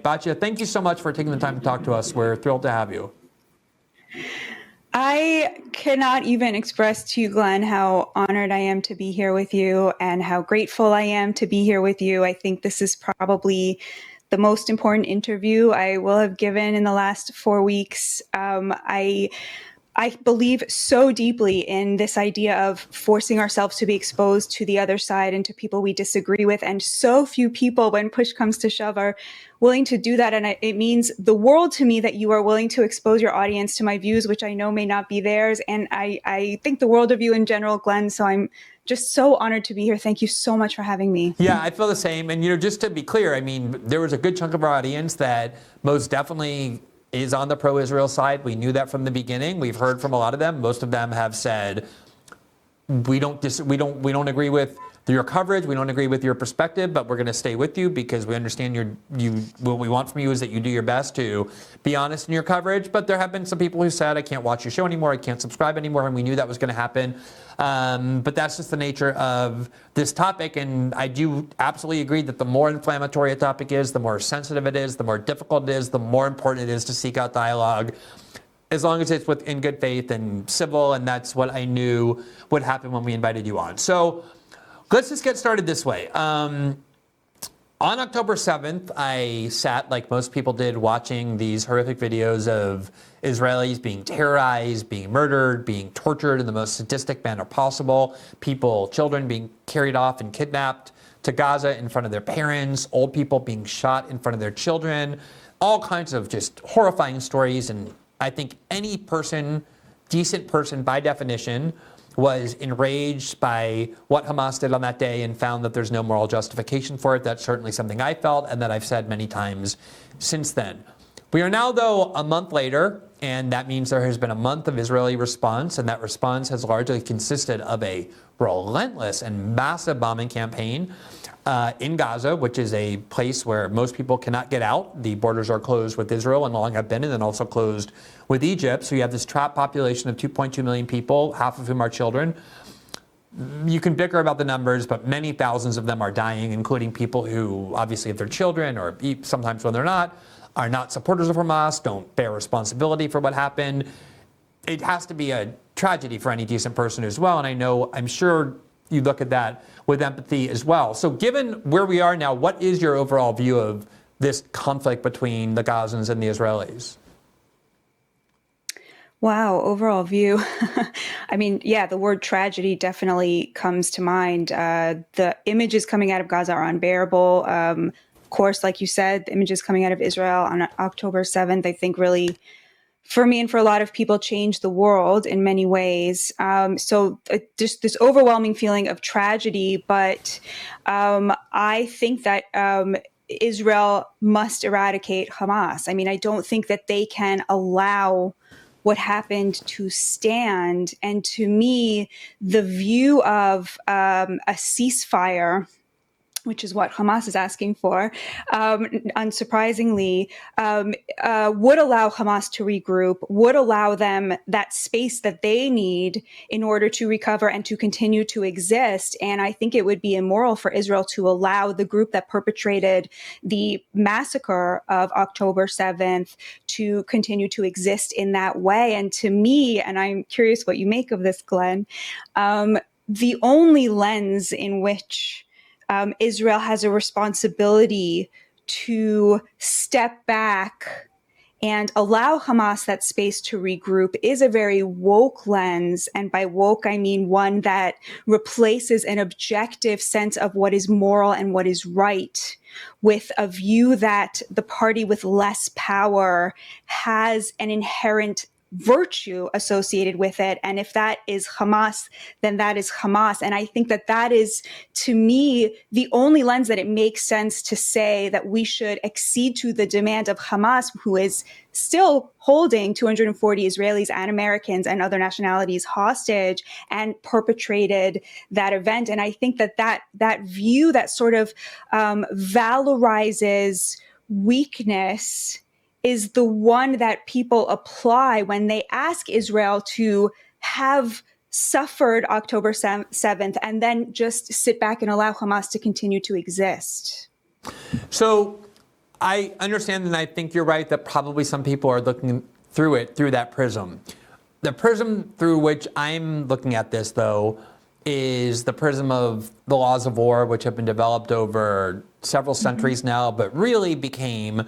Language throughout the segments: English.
Batya, thank you so much for taking the time to talk to us. We're thrilled to have you. I cannot even express to you, Glenn, how honored I am to be here with you and how grateful I am to be here with you. I think this is probably the most important interview I will have given in the last 4 weeks. I believe so deeply in this idea of forcing ourselves to be exposed to the other side and to people we disagree with. And so few people, when push comes to shove, are willing to do that. And it means the world to me that you are willing to expose your audience to my views, which I know may not be theirs. And I think the world of you in general, Glenn. So I'm just so honored to be here. Thank you so much for having me. Yeah, I feel the same. And, just to be clear, I mean, there was a good chunk of our audience that most definitely is on the pro-Israel side. We knew that from the beginning. We've heard from a lot of them. Most of them have said, we don't agree with your coverage. We don't agree with your perspective, but we're going to stay with you because we understand what we want from you is that you do your best to be honest in your coverage. But there have been some people who said, I can't watch your show anymore. I can't subscribe anymore. And we knew that was going to happen. But that's just the nature of this topic. And I do absolutely agree that the more inflammatory a topic is, the more sensitive it is, the more difficult it is, the more important it is to seek out dialogue, as long as it's in good faith and civil. And that's what I knew would happen when we invited you on. So let's just get started this way. On October 7th, I sat, like most people did, watching these horrific videos of Israelis being terrorized, being murdered, being tortured in the most sadistic manner possible. Children being carried off and kidnapped to Gaza in front of their parents, old people being shot in front of their children, all kinds of just horrifying stories. And I think any person, decent person by definition, was enraged by what Hamas did on that day and found that there's no moral justification for it. That's certainly something I felt and that I've said many times since then. We are now, though, a month later, and that means there has been a month of Israeli response, and that response has largely consisted of a relentless and massive bombing campaign in Gaza, which is a place where most people cannot get out. The borders are closed with Israel and long have been, and then also closed with Egypt. So you have this trapped population of 2.2 million people, half of whom are children. You can bicker about the numbers, but many thousands of them are dying, including people who, obviously, if they're children or sometimes when they're not, are not supporters of Hamas, don't bear responsibility for what happened. It has to be a tragedy for any decent person as well. And I'm sure you look at that with empathy as well. So given where we are now, what is your overall view of this conflict between the Gazans and the Israelis? Wow, overall view. I mean, yeah, the word tragedy definitely comes to mind. The images coming out of Gaza are unbearable. Of course, like you said, the images coming out of Israel on October 7th, I think really, for me and for a lot of people, changed the world in many ways. So just this overwhelming feeling of tragedy. But I think that Israel must eradicate Hamas. I mean, I don't think that they can allow what happened to stand. And to me, the view of a ceasefire, which is what Hamas is asking for, unsurprisingly, would allow Hamas to regroup, would allow them that space that they need in order to recover and to continue to exist. And I think it would be immoral for Israel to allow the group that perpetrated the massacre of October 7th to continue to exist in that way. And to me, and I'm curious what you make of this, Glenn, the only lens in which Israel has a responsibility to step back and allow Hamas that space to regroup is a very woke lens. And by woke, I mean one that replaces an objective sense of what is moral and what is right with a view that the party with less power has an inherent virtue associated with it. And if that is Hamas, then that is Hamas. And I think that that is, to me, the only lens that it makes sense to say that we should accede to the demand of Hamas, who is still holding 240 Israelis and Americans and other nationalities hostage and perpetrated that event. And I think that that view that sort of valorizes weakness is the one that people apply when they ask Israel to have suffered October 7th and then just sit back and allow Hamas to continue to exist. So I understand, and I think you're right that probably some people are looking through it through that prism. The prism through which I'm looking at this, though, is the prism of the laws of war, which have been developed over several centuries now, but really became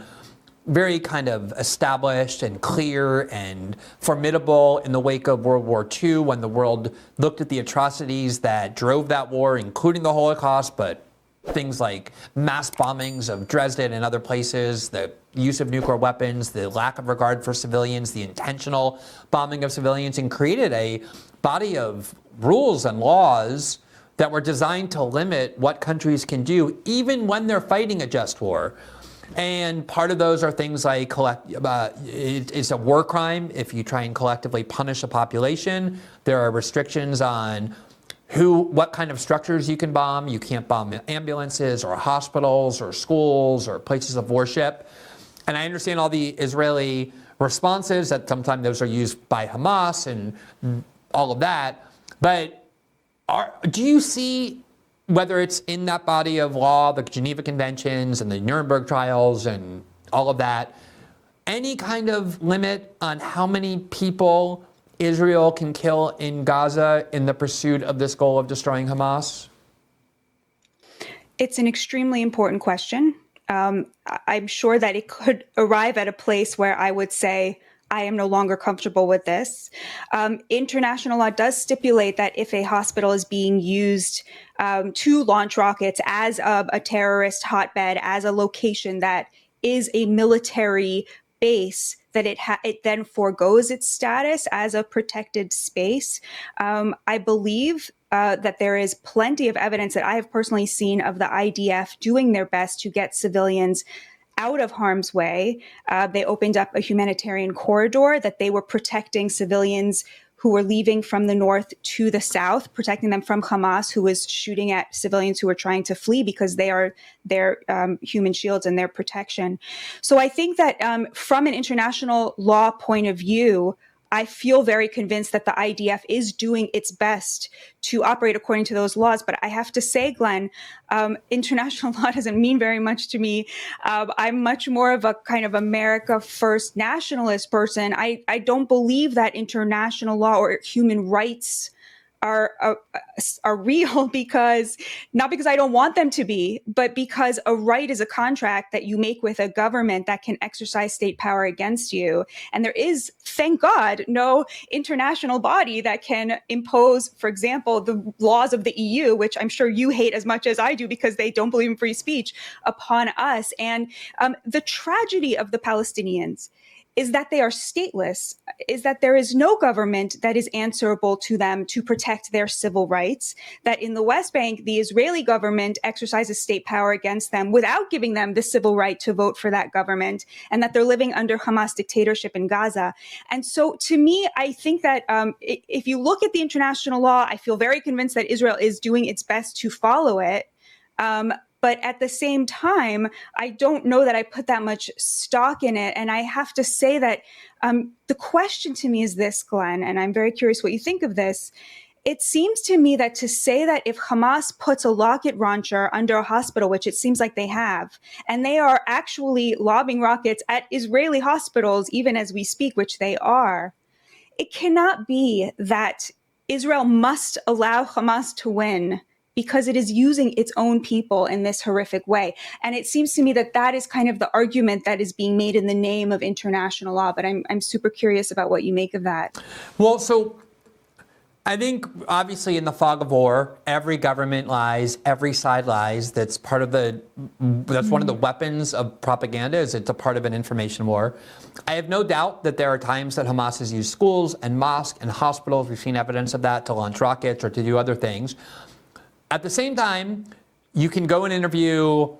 very kind of established and clear and formidable in the wake of World War II, when the world looked at the atrocities that drove that war, including the Holocaust, but things like mass bombings of Dresden and other places, the use of nuclear weapons, the lack of regard for civilians, the intentional bombing of civilians, and created a body of rules and laws that were designed to limit what countries can do, even when they're fighting a just war. And part of those are things like it's a war crime if you try and collectively punish a population. There are restrictions on what kind of structures you can bomb. You can't bomb ambulances or hospitals or schools or places of worship. And I understand all the Israeli responses that sometimes those are used by Hamas and all of that. But do you see, whether it's in that body of law, the Geneva Conventions and the Nuremberg trials and all of that, any kind of limit on how many people Israel can kill in Gaza in the pursuit of this goal of destroying Hamas? It's an extremely important question. I'm sure that it could arrive at a place where I would say, I am no longer comfortable with this. International law does stipulate that if a hospital is being used to launch rockets as a terrorist hotbed, as a location that is a military base, that it then forgoes its status as a protected space. I believe that there is plenty of evidence that I have personally seen of the IDF doing their best to get civilians out of harm's way. They opened up a humanitarian corridor that they were protecting civilians who were leaving from the north to the south, protecting them from Hamas, who was shooting at civilians who were trying to flee because they are their human shields and their protection. So I think that from an international law point of view, I feel very convinced that the IDF is doing its best to operate according to those laws. But I have to say, Glenn, international law doesn't mean very much to me. I'm much more of a kind of America first nationalist person. I don't believe that international law or human rights are real, because not because I don't want them to be, but because a right is a contract that you make with a government that can exercise state power against you. And there is, thank God, no international body that can impose, for example, the laws of the EU, which I'm sure you hate as much as I do because they don't believe in free speech, upon us. And the tragedy of the Palestinians is that they are stateless, is that there is no government that is answerable to them to protect their civil rights, that in the West Bank, the Israeli government exercises state power against them without giving them the civil right to vote for that government, and that they're living under Hamas dictatorship in Gaza. And so to me, I think that if you look at the international law, I feel very convinced that Israel is doing its best to follow it. But at the same time, I don't know that I put that much stock in it. And I have to say that the question to me is this, Glenn, and I'm very curious what you think of this. It seems to me that to say that if Hamas puts a rocket launcher under a hospital, which it seems like they have, and they are actually lobbing rockets at Israeli hospitals, even as we speak, which they are, it cannot be that Israel must allow Hamas to win because it is using its own people in this horrific way. And it seems to me that that is kind of the argument that is being made in the name of international law. But I'm super curious about what you make of that. Well, so I think obviously in the fog of war, every government lies, every side lies. That's part of that's one of the weapons of propaganda, is it's a part of an information war. I have no doubt that there are times that Hamas has used schools and mosques and hospitals. We've seen evidence of that to launch rockets or to do other things. At the same time, you can go and interview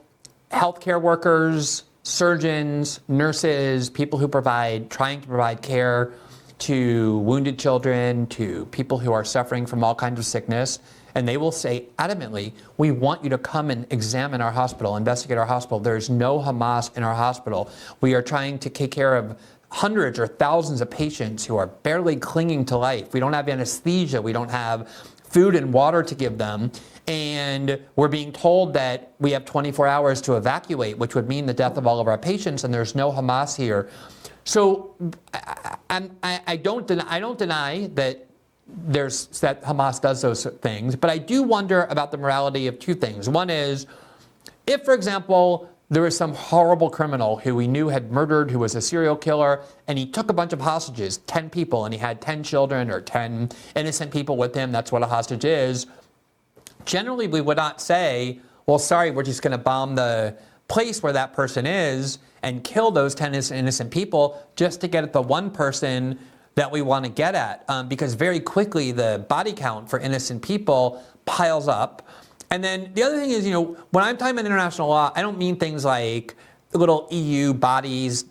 healthcare workers, surgeons, nurses, people who trying to provide care to wounded children, to people who are suffering from all kinds of sickness. And they will say adamantly, we want you to come and examine our hospital, investigate our hospital. There's no Hamas in our hospital. We are trying to take care of hundreds or thousands of patients who are barely clinging to life. We don't have anesthesia. We don't have food and water to give them. And we're being told that we have 24 hours to evacuate, which would mean the death of all of our patients, and there's no Hamas here. So I don't deny that that Hamas does those things, but I do wonder about the morality of two things. One is, if, for example, there was some horrible criminal who we knew had murdered, who was a serial killer, and he took a bunch of hostages, 10 people, and he had 10 children or 10 innocent people with him. That's what a hostage is. Generally, we would not say, well, sorry, we're just going to bomb the place where that person is and kill those 10 innocent people just to get at the one person that we want to get at. Because very quickly, the body count for innocent people piles up. And then the other thing is, when I'm talking about international law, I don't mean things like little EU bodies,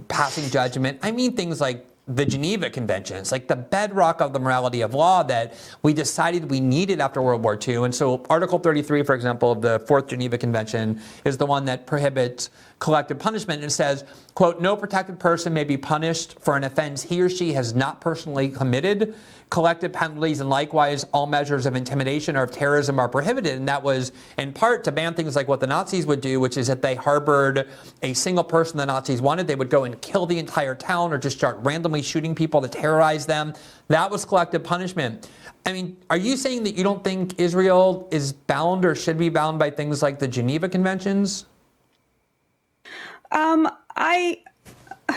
passing judgment. I mean things like the Geneva Conventions, like the bedrock of the morality of law that we decided we needed after World War II. And so Article 33, for example, of the Fourth Geneva Convention is the one that prohibits collective punishment. And it says, quote, no protected person may be punished for an offense he or she has not personally committed. Collective penalties and likewise all measures of intimidation or of terrorism are prohibited. And that was in part to ban things like what the Nazis would do, which is if they harbored a single person the Nazis wanted, they would go and kill the entire town or just start randomly shooting people to terrorize them. That was collective punishment. I mean, are you saying that you don't think Israel is bound or should be bound by things like the Geneva Conventions?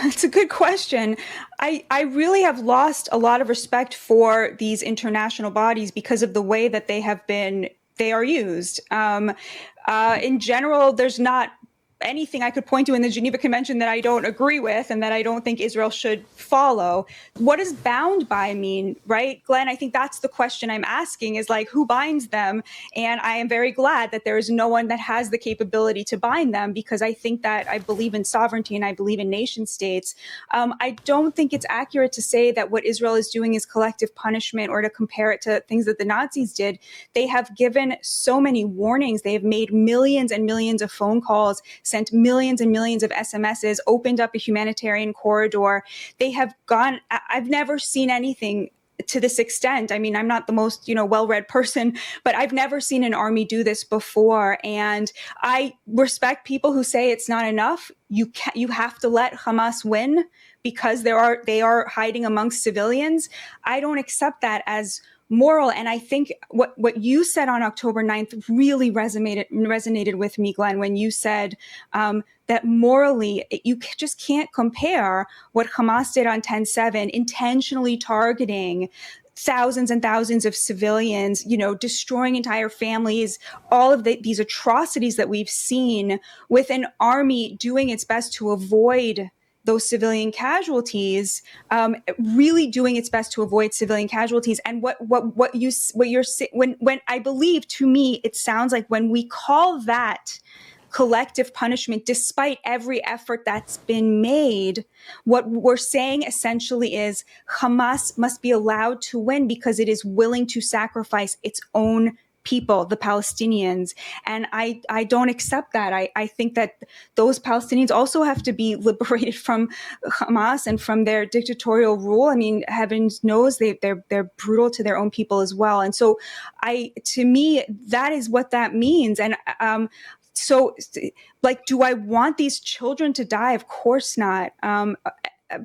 It's a good question. I really have lost a lot of respect for these international bodies because of the way that they are used. In general, there's not anything I could point to in the Geneva Convention that I don't agree with and that I don't think Israel should follow. What does bound by mean, right, Glenn? I think that's the question I'm asking is like, who binds them? And I am very glad that there is no one that has the capability to bind them because I think that I believe in sovereignty and I believe in nation states. I don't think it's accurate to say that what Israel is doing is collective punishment or to compare it to things that the Nazis did. They have given so many warnings. They have made millions and millions of phone calls, sent millions and millions of SMSs, opened up a humanitarian corridor. They have gone, I've never seen anything to this extent. I mean, I'm not the most, well-read person, but I've never seen an army do this before. And I respect people who say it's not enough. You have to let Hamas win because they are hiding amongst civilians. I don't accept that as moral. And I think what you said on October 9th really resonated with me, Glenn, when you said that morally, you just can't compare what Hamas did on 10/7, intentionally targeting thousands and thousands of civilians, destroying entire families, all of these atrocities that we've seen with an army doing its best to avoid those civilian casualties, really doing its best to avoid civilian casualties. And when I believe, to me, it sounds like when we call that collective punishment, despite every effort that's been made, what we're saying essentially is Hamas must be allowed to win because it is willing to sacrifice its own people, the Palestinians. And I don't accept that. I think that those Palestinians also have to be liberated from Hamas and from their dictatorial rule. I mean, heaven knows they're brutal to their own people as well. And so to me, that is what that means. And so do I want these children to die? Of course not.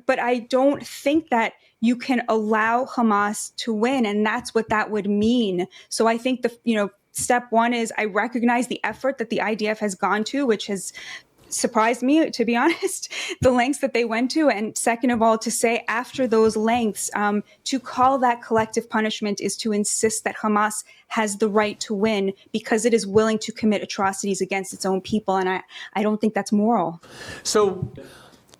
But I don't think that you can allow Hamas to win, and that's what that would mean. So I think step one is I recognize the effort that the IDF has gone to, which has surprised me, to be honest, the lengths that they went to. And second of all, to say after those lengths, to call that collective punishment is to insist that Hamas has the right to win because it is willing to commit atrocities against its own people. And I don't think that's moral. So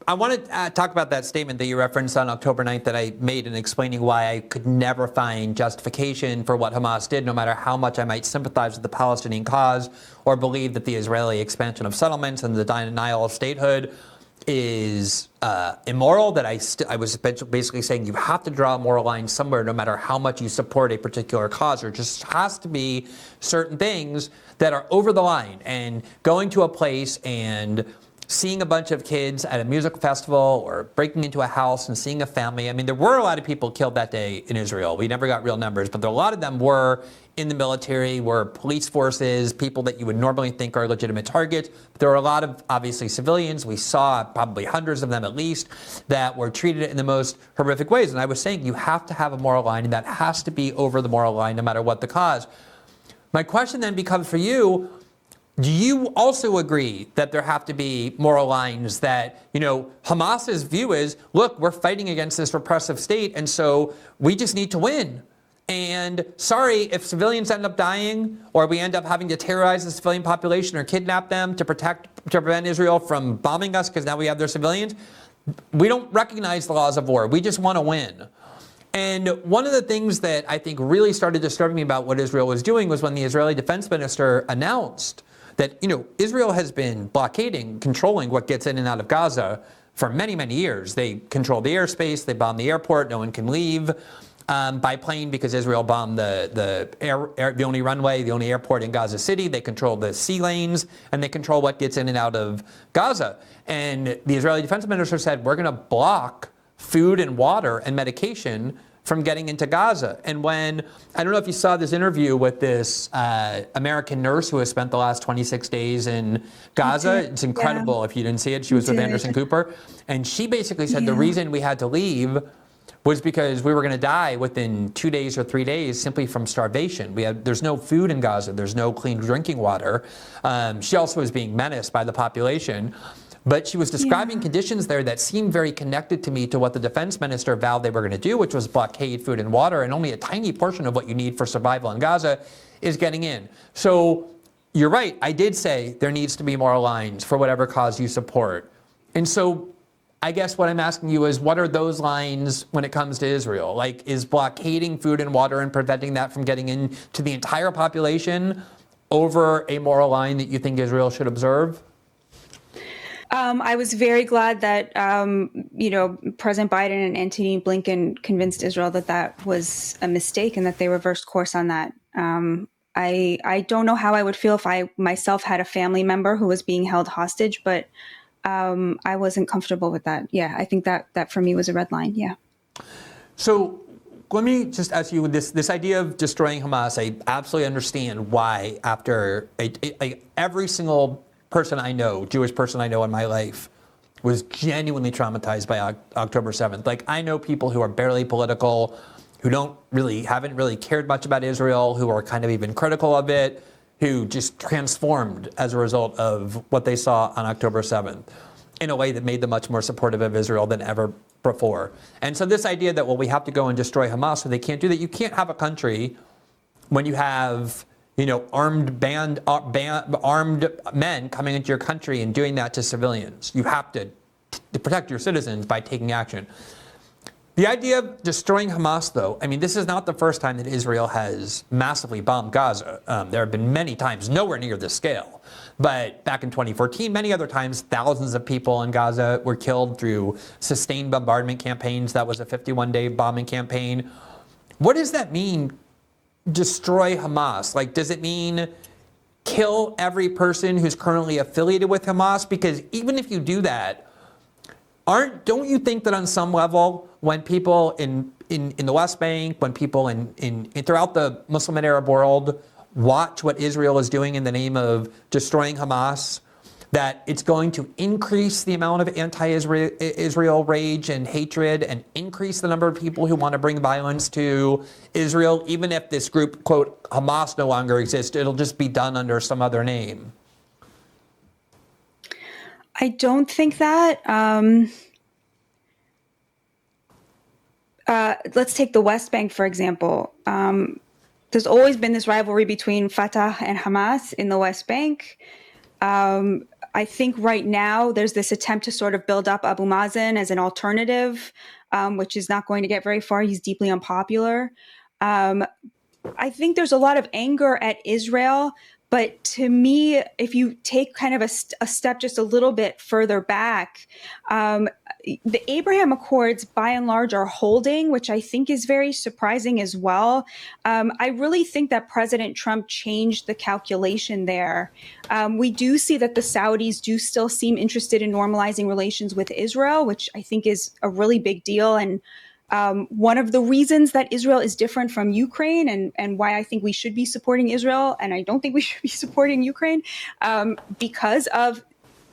I want to talk about that statement that you referenced on October 9th that I made in explaining why I could never find justification for what Hamas did, no matter how much I might sympathize with the Palestinian cause or believe that the Israeli expansion of settlements and the denial of statehood is immoral, that I was basically saying you have to draw a moral line somewhere no matter how much you support a particular cause. There just has to be certain things that are over the line, and going to a place and seeing a bunch of kids at a music festival or breaking into a house and seeing a family. I mean, there were a lot of people killed that day in Israel. We never got real numbers, but a lot of them were in the military, were police forces, people that you would normally think are legitimate targets. There were a lot of, obviously, civilians. We saw probably hundreds of them at least that were treated in the most horrific ways. And I was saying you have to have a moral line, and that has to be over the moral line no matter what the cause. My question then becomes for you, do you also agree that there have to be moral lines that, Hamas's view is, look, we're fighting against this repressive state, and so we just need to win. And sorry, if civilians end up dying, or we end up having to terrorize the civilian population or kidnap them to prevent Israel from bombing us because now we have their civilians, we don't recognize the laws of war. We just want to win. And one of the things that I think really started disturbing me about what Israel was doing was when the Israeli defense minister announced that, Israel has been blockading, controlling what gets in and out of Gaza for many, many years. They control the airspace, they bomb the airport, no one can leave by plane because Israel bombed the only runway, the only airport in Gaza City. They control the sea lanes, and they control what gets in and out of Gaza. And the Israeli defense minister said, we're going to block food and water and medication from getting into Gaza. And I don't know if you saw this interview with this American nurse who has spent the last 26 days in Gaza. It's incredible if you didn't see it. She was with Anderson Cooper. And she basically said the reason we had to leave was because we were going to die within 2 days or 3 days simply from starvation. There's no food in Gaza. There's no clean drinking water. She also was being menaced by the population. But she was describing conditions there that seemed very connected to me to what the defense minister vowed they were going to do, which was blockade food and water, and only a tiny portion of what you need for survival in Gaza is getting in. So you're right. I did say there needs to be moral lines for whatever cause you support. And so I guess what I'm asking you is, what are those lines when it comes to Israel? Like, is blockading food and water and preventing that from getting into the entire population over a moral line that you think Israel should observe? I was very glad that, President Biden and Antony Blinken convinced Israel that that was a mistake and that they reversed course on that. I don't know how I would feel if I myself had a family member who was being held hostage, but I wasn't comfortable with that. Yeah, I think that for me was a red line. Yeah. So let me just ask you this idea of destroying Hamas. I absolutely understand why after every single person I know, Jewish person I know in my life, was genuinely traumatized by October 7th. Like, I know people who are barely political, who haven't really cared much about Israel, who are kind of even critical of it, who just transformed as a result of what they saw on October 7th in a way that made them much more supportive of Israel than ever before. And so this idea that, well, we have to go and destroy Hamas, so they can't do that. You can't have a country when you have armed men coming into your country and doing that to civilians. You have to protect your citizens by taking action. The idea of destroying Hamas, though, I mean, this is not the first time that Israel has massively bombed Gaza. There have been many times, nowhere near this scale. But back in 2014, many other times, thousands of people in Gaza were killed through sustained bombardment campaigns. That was a 51-day bombing campaign. What does that mean, destroy Hamas? Like, does it mean kill every person who's currently affiliated with Hamas? Because even if you do that, don't you think that on some level, when people in the West Bank, when people in throughout the Muslim and Arab world watch what Israel is doing in the name of destroying Hamas, that it's going to increase the amount of anti-Israel rage and hatred and increase the number of people who want to bring violence to Israel, even if this group, quote, Hamas no longer exists, it'll just be done under some other name? I don't think that. Let's take the West Bank, for example. There's always been this rivalry between Fatah and Hamas in the West Bank. I think right now there's this attempt to sort of build up Abu Mazen as an alternative, which is not going to get very far. He's deeply unpopular. I think there's a lot of anger at Israel. But to me, if you take kind of a step just a little bit further back, the Abraham Accords, by and large, are holding, which I think is very surprising as well. I really think that President Trump changed the calculation there. We do see that the Saudis do still seem interested in normalizing relations with Israel, which I think is a really big deal. And one of the reasons that Israel is different from Ukraine and why I think we should be supporting Israel, and I don't think we should be supporting Ukraine, because of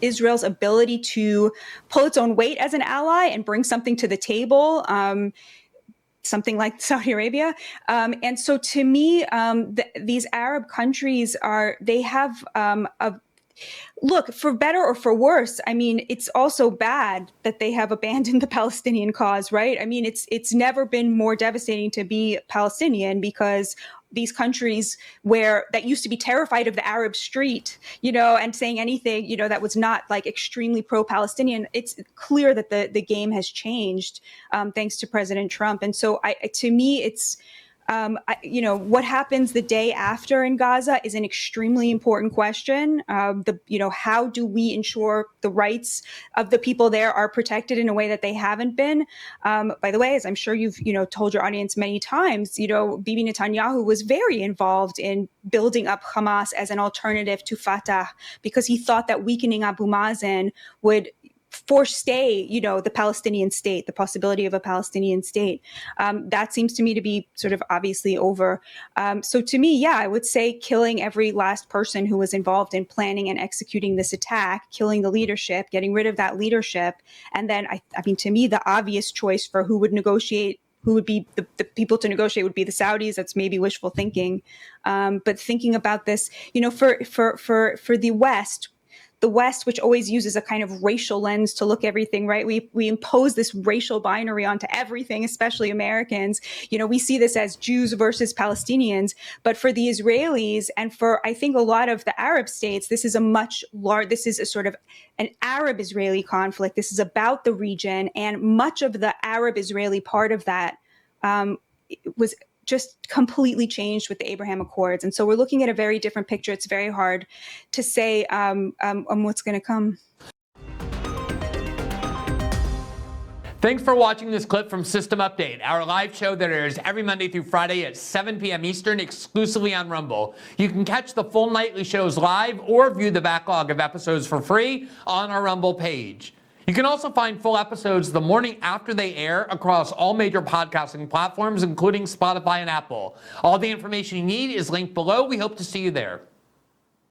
Israel's ability to pull its own weight as an ally and bring something to the table, something like Saudi Arabia. And so to me, these Arab countries they have look, for better or for worse, I mean, it's also bad that they have abandoned the Palestinian cause, right? I mean, it's never been more devastating to be Palestinian, because these countries that used to be terrified of the Arab street, and saying anything, that was not like extremely pro-Palestinian, it's clear that the game has changed thanks to President Trump. And so to me, it's, what happens the day after in Gaza is an extremely important question. How do we ensure the rights of the people there are protected in a way that they haven't been? By the way, as I'm sure you've, told your audience many times, Bibi Netanyahu was very involved in building up Hamas as an alternative to Fatah, because he thought that weakening Abu Mazen would forestay, the Palestinian state, the possibility of a Palestinian state. That seems to me to be sort of obviously over. So to me, yeah, I would say killing every last person who was involved in planning and executing this attack, killing the leadership, getting rid of that leadership. And then, I mean, to me, the obvious choice for who would negotiate, who would be the people to negotiate, would be the Saudis. That's maybe wishful thinking. But thinking about this, for the West, which always uses a kind of racial lens to look everything, right? We impose this racial binary onto everything, especially Americans. We see this as Jews versus Palestinians. But for the Israelis and for, I think, a lot of the Arab states, this is a sort of an Arab-Israeli conflict. This is about the region, and much of the Arab-Israeli part of that was just completely changed with the Abraham Accords. And so we're looking at a very different picture. It's very hard to say what's going to come. Thanks for watching this clip from System Update, our live show that airs every Monday through Friday at 7 p.m. Eastern, exclusively on Rumble. You can catch the full nightly shows live or view the backlog of episodes for free on our Rumble page. You can also find full episodes the morning after they air across all major podcasting platforms, including Spotify and Apple. All the information you need is linked below. We hope to see you there.